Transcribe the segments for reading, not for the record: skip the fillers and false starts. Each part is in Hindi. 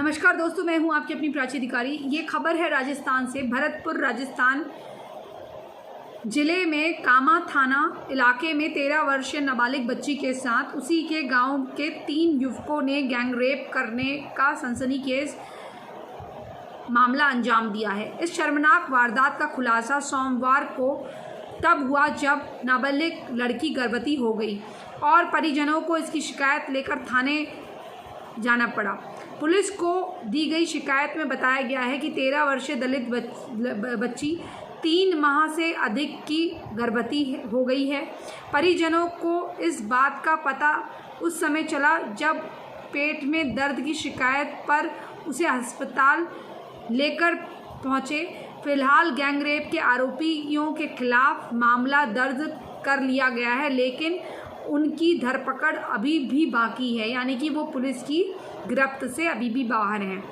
नमस्कार दोस्तों, मैं हूं आपकी अपनी प्राची अधिकारी। ये खबर है राजस्थान से। भरतपुर राजस्थान जिले में कामा थाना इलाके में 13 वर्षीय नाबालिग बच्ची के साथ उसी के गांव के 3 युवकों ने गैंगरेप करने का सनसनीखेज मामला अंजाम दिया है। इस शर्मनाक वारदात का खुलासा सोमवार को तब हुआ जब नाबालिग लड़की गर्भवती हो गई और परिजनों को इसकी शिकायत लेकर थाने जाना पड़ा। पुलिस को दी गई शिकायत में बताया गया है कि 13 वर्षीय दलित बच्ची 3 माह से अधिक की गर्भवती हो गई है। परिजनों को इस बात का पता उस समय चला जब पेट में दर्द की शिकायत पर उसे अस्पताल लेकर पहुंचे। फिलहाल गैंगरेप के आरोपियों के खिलाफ मामला दर्ज कर लिया गया है, लेकिन उनकी धरपकड़ अभी भी बाकी है, यानी कि वो पुलिस की गिरफ्त से अभी भी बाहर हैं।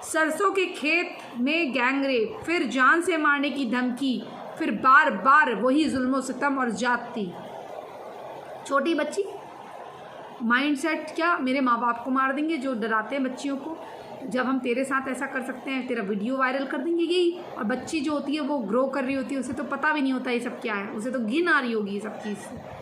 सरसों के खेत में गैंगरेप, फिर जान से मारने की धमकी, फिर बार बार वही जुल्म सितम और जाति। छोटी बच्ची माइंडसेट क्या, मेरे माँ बाप को मार देंगे जो डराते हैं बच्चियों को, जब हम तेरे साथ ऐसा कर सकते हैं, तेरा वीडियो वायरल कर देंगे, यही। और बच्ची जो होती है वो ग्रो कर रही होती है, उसे तो पता भी नहीं होता ये सब क्या है, उसे तो घिन आ रही होगी ये सब चीज़ से।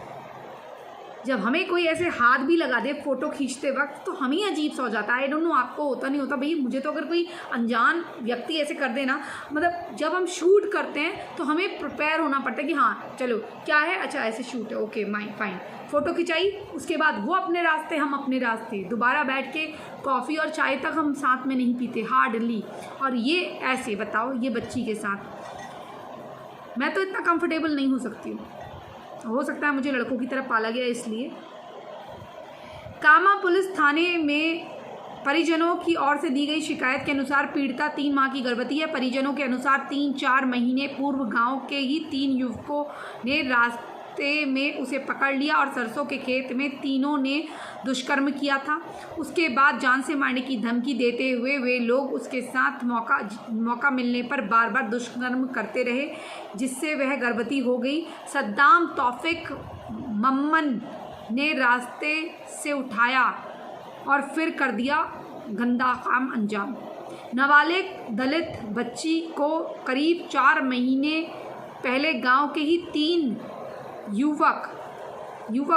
जब हमें कोई ऐसे हाथ भी लगा दे फ़ोटो खींचते वक्त तो हम ही अजीब सा हो जाता है। आई डोंट नो आपको होता नहीं होता भाई, मुझे तो अगर कोई अनजान व्यक्ति ऐसे कर देना, मतलब जब हम शूट करते हैं तो हमें प्रिपेयर होना पड़ता है कि हाँ चलो क्या है, अच्छा ऐसे शूट है, ओके फाइन। फ़ोटो खिंचाई, उसके बाद वो अपने रास्ते हम अपने रास्ते, दोबारा बैठ के कॉफ़ी और चाय तक हम साथ में नहीं पीते हार्डली। और ये ऐसे बताओ, ये बच्ची के साथ मैं तो इतना कंफर्टेबल नहीं हो सकती हूँ। हो सकता है मुझे लड़कों की तरह पाला गया इसलिए। कामा पुलिस थाने में परिजनों की ओर से दी गई शिकायत के अनुसार पीड़िता 3 माह की गर्भवती है। परिजनों के अनुसार 3-4 महीने पूर्व गांव के ही 3 युवकों ने रास्ते में उसे पकड़ लिया और सरसों के खेत में तीनों ने दुष्कर्म किया था। उसके बाद जान से मारने की धमकी देते हुए वे लोग उसके साथ मौका मिलने पर बार बार दुष्कर्म करते रहे, जिससे वह गर्भवती हो गई। सद्दाम तौफिक मम्मन ने रास्ते से उठाया और फिर कर दिया गंदा काम अंजाम। नाबालिग दलित बच्ची को करीब 4 महीने पहले गांव के ही 3 युवक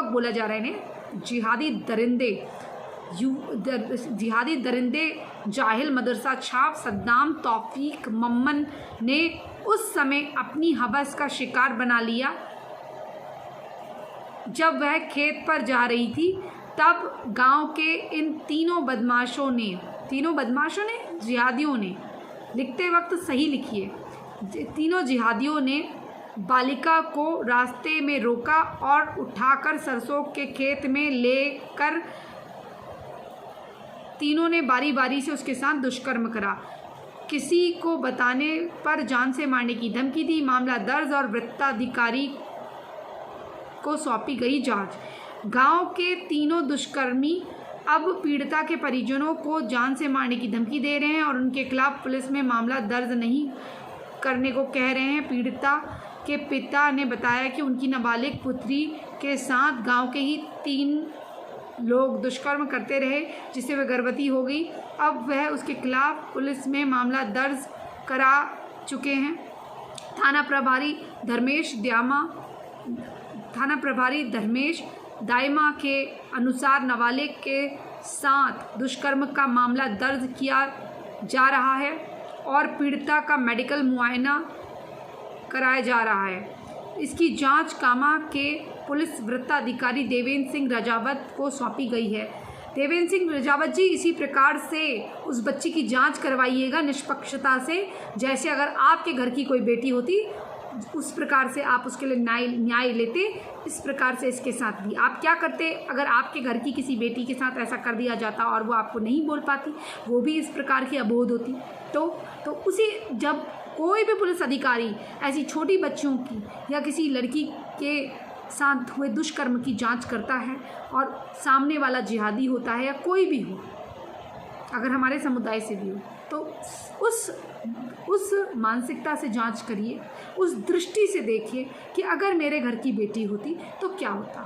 बोला जा रहा है इन्हें, जिहादी दरिंदे जाहिल मदरसा छाप सद्दाम तौफीक मम्मन ने उस समय अपनी हवस का शिकार बना लिया। जब वह खेत पर जा रही थी तब गांव के इन तीनों बदमाशों ने जिहादियों ने, लिखते वक्त सही लिखिए, तीनों जिहादियों ने बालिका को रास्ते में रोका और उठाकर सरसों के खेत में लेकर तीनों ने बारी बारी से उसके साथ दुष्कर्म करा। किसी को बताने पर जान से मारने की धमकी दी। मामला दर्ज और वृत्ताधिकारी को सौंपी गई जांच। गांव के तीनों दुष्कर्मी अब पीड़िता के परिजनों को जान से मारने की धमकी दे रहे हैं और उनके खिलाफ पुलिस में मामला दर्ज नहीं करने को कह रहे हैं। पीड़िता के पिता ने बताया कि उनकी नाबालिग पुत्री के साथ गांव के ही 3 लोग दुष्कर्म करते रहे, जिससे वह गर्भवती हो गई। अब वह उसके खिलाफ पुलिस में मामला दर्ज करा चुके हैं। थाना प्रभारी धर्मेश दाइमा के अनुसार नाबालिग के साथ दुष्कर्म का मामला दर्ज किया जा रहा है और पीड़िता का मेडिकल मुआयना कराया जा रहा है। इसकी जांच कामा के पुलिस वृत्ताधिकारी देवेंद्र सिंह रजावत को सौंपी गई है। देवेंद्र सिंह रजावत जी, इसी प्रकार से उस बच्ची की जांच करवाइएगा निष्पक्षता से, जैसे अगर आपके घर की कोई बेटी होती उस प्रकार से आप उसके लिए न्याय लेते, इस प्रकार से इसके साथ भी आप क्या करते। अगर आपके घर की किसी बेटी के साथ ऐसा कर दिया जाता और वो आपको नहीं बोल पाती, वो भी इस प्रकार की अबोध होती, तो उसी जब कोई भी पुलिस अधिकारी ऐसी छोटी बच्चियों की या किसी लड़की के साथ हुए दुष्कर्म की जांच करता है और सामने वाला जिहादी होता है या कोई भी हो, अगर हमारे समुदाय से भी हो, तो उस मानसिकता से जांच करिए, उस दृष्टि से देखिए कि अगर मेरे घर की बेटी होती तो क्या होता।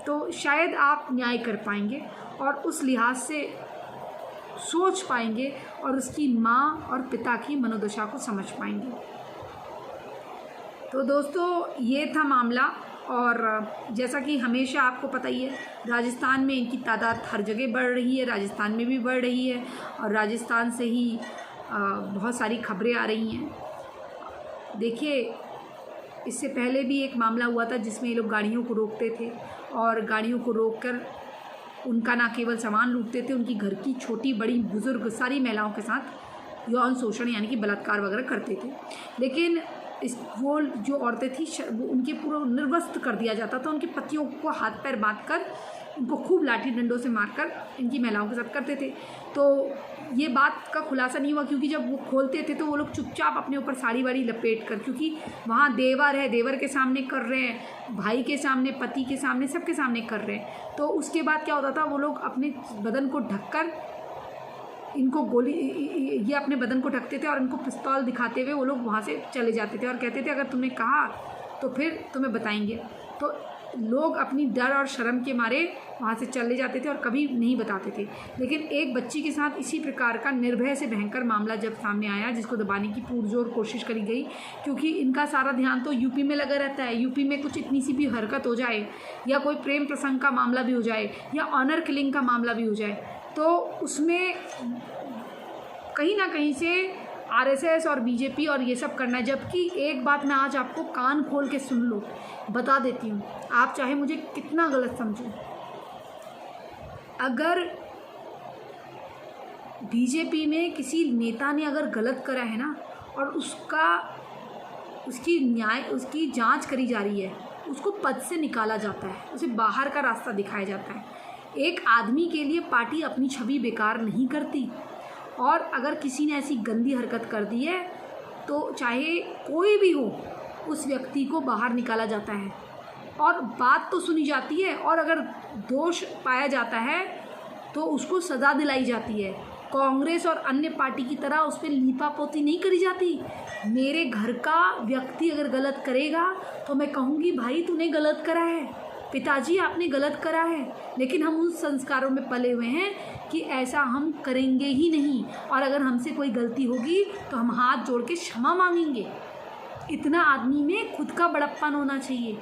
तो शायद आप न्याय कर पाएंगे और उस लिहाज से सोच पाएंगे और उसकी माँ और पिता की मनोदशा को समझ पाएंगे। तो दोस्तों ये था मामला, और जैसा कि हमेशा आपको पता ही है, राजस्थान में इनकी तादाद हर जगह बढ़ रही है, राजस्थान में भी बढ़ रही है, और राजस्थान से ही बहुत सारी खबरें आ रही हैं। देखिए, इससे पहले भी एक मामला हुआ था जिसमें ये लोग गाड़ियों को रोकते थे और गाड़ियों को रोककर उनका ना केवल सामान लूटते थे, उनकी घर की छोटी बड़ी बुजुर्ग सारी महिलाओं के साथ यौन शोषण यानी कि बलात्कार वगैरह करते थे। लेकिन वो जो औरतें थी वो उनके पूरा निर्वस्त्र कर दिया जाता था, उनके पतियों को हाथ पैर बांधकर उनको खूब लाठी डंडों से मारकर इनकी महिलाओं के साथ करते थे। तो ये बात का खुलासा नहीं हुआ, क्योंकि जब वो खोलते थे तो वो लोग चुपचाप अपने ऊपर साड़ी वाड़ी लपेट कर, क्योंकि वहाँ देवर है, देवर के सामने कर रहे हैं, भाई के सामने, पति के सामने, सबके सामने कर रहे हैं। तो उसके बाद क्या होता था, वो लोग अपने बदन को ढककर इनको ये अपने बदन को ढकते थे और इनको पिस्तौल दिखाते हुए वो लोग वहाँ से चले जाते थे और कहते थे अगर तुमने कहा तो फिर तुम्हें बताएंगे। तो लोग अपनी डर और शर्म के मारे वहाँ से चले जाते थे और कभी नहीं बताते थे। लेकिन एक बच्ची के साथ इसी प्रकार का निर्भय से भयंकर मामला जब सामने आया, जिसको दबाने की पुरजोर कोशिश करी गई, क्योंकि इनका सारा ध्यान तो यूपी में लगा रहता है। यूपी में कुछ इतनी सी भी हरकत हो जाए या कोई प्रेम प्रसंग का मामला भी हो जाए या ऑनर किलिंग का मामला भी हो जाए, तो उसमें कहीं ना कहीं से आरएसएस और बीजेपी और ये सब करना है। जबकि एक बात मैं आज आपको कान खोल के सुन लो, बता देती हूँ, आप चाहे मुझे कितना गलत समझो, अगर बीजेपी में किसी नेता ने अगर गलत करा है ना और उसकी जांच करी जा रही है, उसको पद से निकाला जाता है, उसे बाहर का रास्ता दिखाया जाता है। एक आदमी के लिए पार्टी अपनी छवि बेकार नहीं करती, और अगर किसी ने ऐसी गंदी हरकत कर दी है तो चाहे कोई भी हो, उस व्यक्ति को बाहर निकाला जाता है और बात तो सुनी जाती है, और अगर दोष पाया जाता है तो उसको सज़ा दिलाई जाती है। कांग्रेस और अन्य पार्टी की तरह उस पर लीपापोती नहीं करी जाती। मेरे घर का व्यक्ति अगर गलत करेगा तो मैं कहूँगी भाई तूने गलत करा है, पिताजी आपने गलत करा है, लेकिन हम उन संस्कारों में पले हुए हैं कि ऐसा हम करेंगे ही नहीं, और अगर हमसे कोई गलती होगी तो हम हाथ जोड़ के क्षमा मांगेंगे। इतना आदमी में खुद का बड़प्पन होना चाहिए।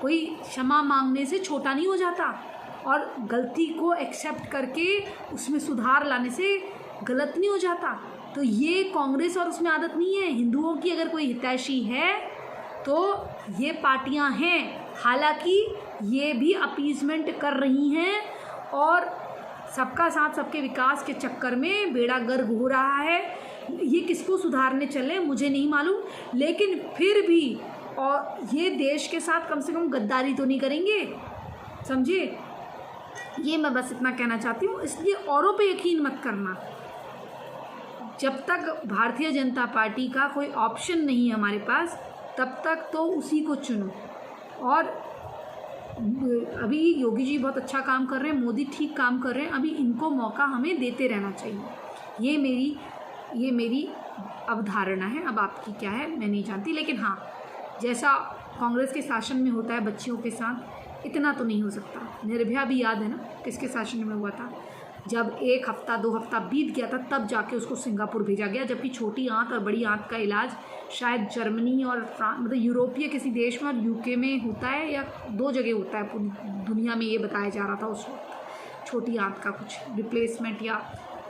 कोई क्षमा मांगने से छोटा नहीं हो जाता, और गलती को एक्सेप्ट करके उसमें सुधार लाने से गलत नहीं हो जाता। तो ये कांग्रेस और उसमें आदत नहीं है। हिंदुओं की अगर कोई हितैषी है तो ये पार्टियां हैं। हालांकि ये भी अपीजमेंट कर रही हैं और सबका साथ सबके विकास के चक्कर में बेड़ा गर्क हो रहा है। ये किसको सुधारने चले मुझे नहीं मालूम, लेकिन फिर भी और ये देश के साथ कम से कम गद्दारी तो नहीं करेंगे, समझे। ये मैं बस इतना कहना चाहती हूँ। इसलिए औरों पे यकीन मत करना। जब तक भारतीय जनता पार्टी का कोई ऑप्शन नहीं है हमारे पास, तब तक तो उसी को चुनो। और अभी योगी जी बहुत अच्छा काम कर रहे हैं, मोदी ठीक काम कर रहे हैं, अभी इनको मौका हमें देते रहना चाहिए। ये मेरी अवधारणा है। अब आपकी क्या है मैं नहीं जानती, लेकिन हाँ, जैसा कांग्रेस के शासन में होता है बच्चियों के साथ, इतना तो नहीं हो सकता। निर्भया भी याद है ना किसके शासन में हुआ था, जब 1 हफ्ता 2 हफ्ता बीत गया था तब जाके उसको सिंगापुर भेजा गया, जबकि छोटी आंत और बड़ी आंत का इलाज शायद जर्मनी और मतलब यूरोपीय किसी देश में और यूके में होता है, या 2 जगह होता है पूरी दुनिया में, ये बताया जा रहा था उस वक्त। छोटी आंत का कुछ रिप्लेसमेंट या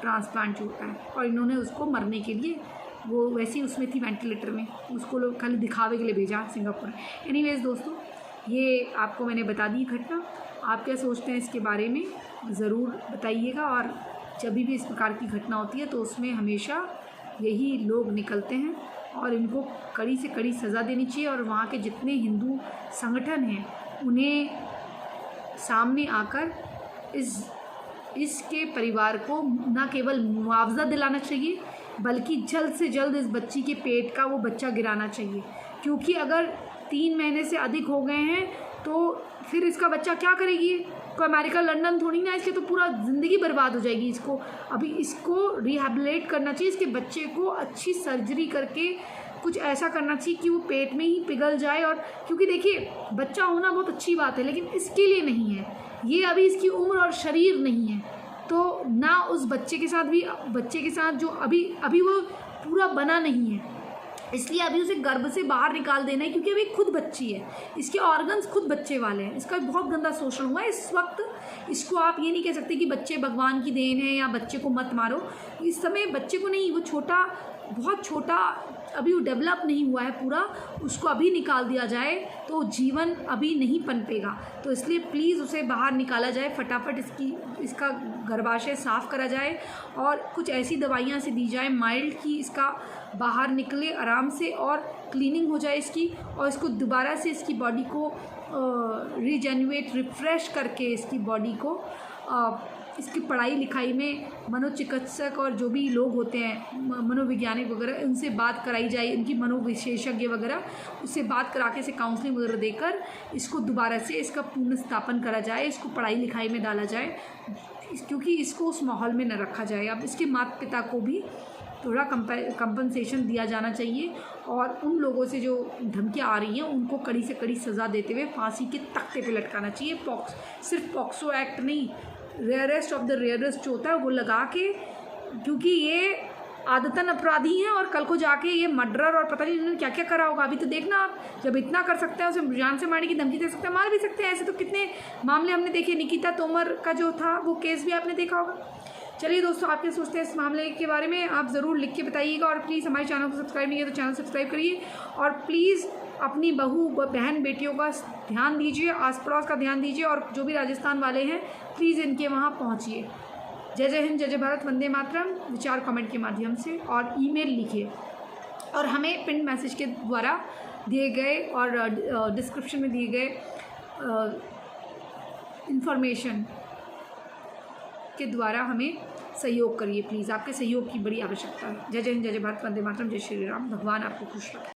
ट्रांसप्लांट जो होता है, और इन्होंने उसको मरने के लिए, वो वैसे ही उसमें थी वेंटिलेटर में, उसको लोग खाली दिखावे के लिए भेजा सिंगापुर। एनीवेज दोस्तों, ये आपको मैंने बता दी घटना। आप क्या सोचते हैं इसके बारे में ज़रूर बताइएगा। और जब भी इस प्रकार की घटना होती है तो उसमें हमेशा यही लोग निकलते हैं, और इनको कड़ी से कड़ी सज़ा देनी चाहिए। और वहाँ के जितने हिंदू संगठन हैं उन्हें सामने आकर इसके परिवार को न केवल मुआवजा दिलाना चाहिए, बल्कि जल्द से जल्द इस बच्ची के पेट का वो बच्चा गिराना चाहिए। क्योंकि अगर 3 महीने से अधिक हो गए हैं तो फिर इसका बच्चा क्या करेगी? कोई अमेरिका लंदन थोड़ी ना, इसकी तो पूरा ज़िंदगी बर्बाद हो जाएगी। इसको रिहैबिलिटेट करना चाहिए, इसके बच्चे को अच्छी सर्जरी करके कुछ ऐसा करना चाहिए कि वो पेट में ही पिघल जाए। और क्योंकि देखिए, बच्चा होना बहुत अच्छी बात है, लेकिन इसके लिए नहीं है, ये अभी इसकी उम्र और शरीर नहीं है। तो ना उस बच्चे के साथ जो अभी वो पूरा बना नहीं है, इसलिए अभी उसे गर्भ से बाहर निकाल देना है, क्योंकि अभी खुद बच्ची है, इसके ऑर्गन्स खुद बच्चे वाले हैं। इसका बहुत गंदा शोषण हुआ है इस वक्त। इसको आप ये नहीं कह सकते कि बच्चे भगवान की देन है या बच्चे को मत मारो। इस समय बच्चे को नहीं, वो छोटा, बहुत छोटा, अभी वो डेवलप नहीं हुआ है पूरा, उसको अभी निकाल दिया जाए तो जीवन अभी नहीं पनपेगा। तो इसलिए प्लीज़ उसे बाहर निकाला जाए, फटाफट इसका गर्भाशय साफ़ करा जाए और कुछ ऐसी दवाइयाँ से दी जाए माइल्ड की इसका बाहर निकले आराम से और क्लीनिंग हो जाए इसकी, और इसको दोबारा से इसकी बॉडी को रीजेन्युएट, रिफ्रेश करके इसकी बॉडी को इसकी पढ़ाई लिखाई में मनोचिकित्सक और जो भी लोग होते हैं मनोवैज्ञानिक वगैरह, उनसे बात कराई जाए, इनकी मनोविशेषज्ञ वगैरह, उससे बात करा के इसे काउंसलिंग वगैरह देकर इसको दोबारा से इसका पुनः स्थापन करा जाए, इसको पढ़ाई लिखाई में डाला जाए, क्योंकि इसको उस माहौल में न रखा जाए। अब इसके माता पिता को भी थोड़ा कंपनसेशन दिया जाना चाहिए और उन लोगों से जो धमकियाँ आ रही हैं उनको कड़ी से कड़ी सज़ा देते हुए फांसी के तख्ते पे लटकाना चाहिए। सिर्फ पॉक्सो एक्ट नहीं, रेयरेस्ट ऑफ द रेयरेस्ट जो होता है वो लगा के, क्योंकि ये आदतन अपराधी हैं और कल को जाके ये मर्डरर और पता नहीं इन्होंने क्या क्या करा होगा। अभी तो देखना आप, जब इतना कर सकते हैं उसे जान से मारने की धमकी दे सकते हैं, मार भी सकते हैं। ऐसे तो कितने मामले हमने देखे, निकिता तोमर का जो था वो केस भी आपने देखा होगा। चलिए दोस्तों, आप क्या सोचते हैं इस मामले के बारे में, आप ज़रूर लिख के बताइएगा। और प्लीज़ हमारे चैनल को सब्सक्राइब नहीं किया तो चैनल सब्सक्राइब करिए और प्लीज़ अपनी बहू बहन बेटियों का ध्यान दीजिए, आस पड़ोस का ध्यान दीजिए, और जो भी राजस्थान वाले हैं प्लीज़ इनके वहाँ पहुँचिए। जय जय हिंद, जय जय भारत, वंदे मातरम। विचार कमेंट के माध्यम से और ईमेल लिखिए और हमें पिन मैसेज के द्वारा दिए गए और डिस्क्रिप्शन में दिए गए इंफॉर्मेशन के द्वारा हमें सहयोग करिए। प्लीज़, आपके सहयोग की बड़ी आवश्यकता है। जय जय हिंद, जय जय भारत, वंदे मातरम, जय श्री राम। भगवान आपको खुश रखे।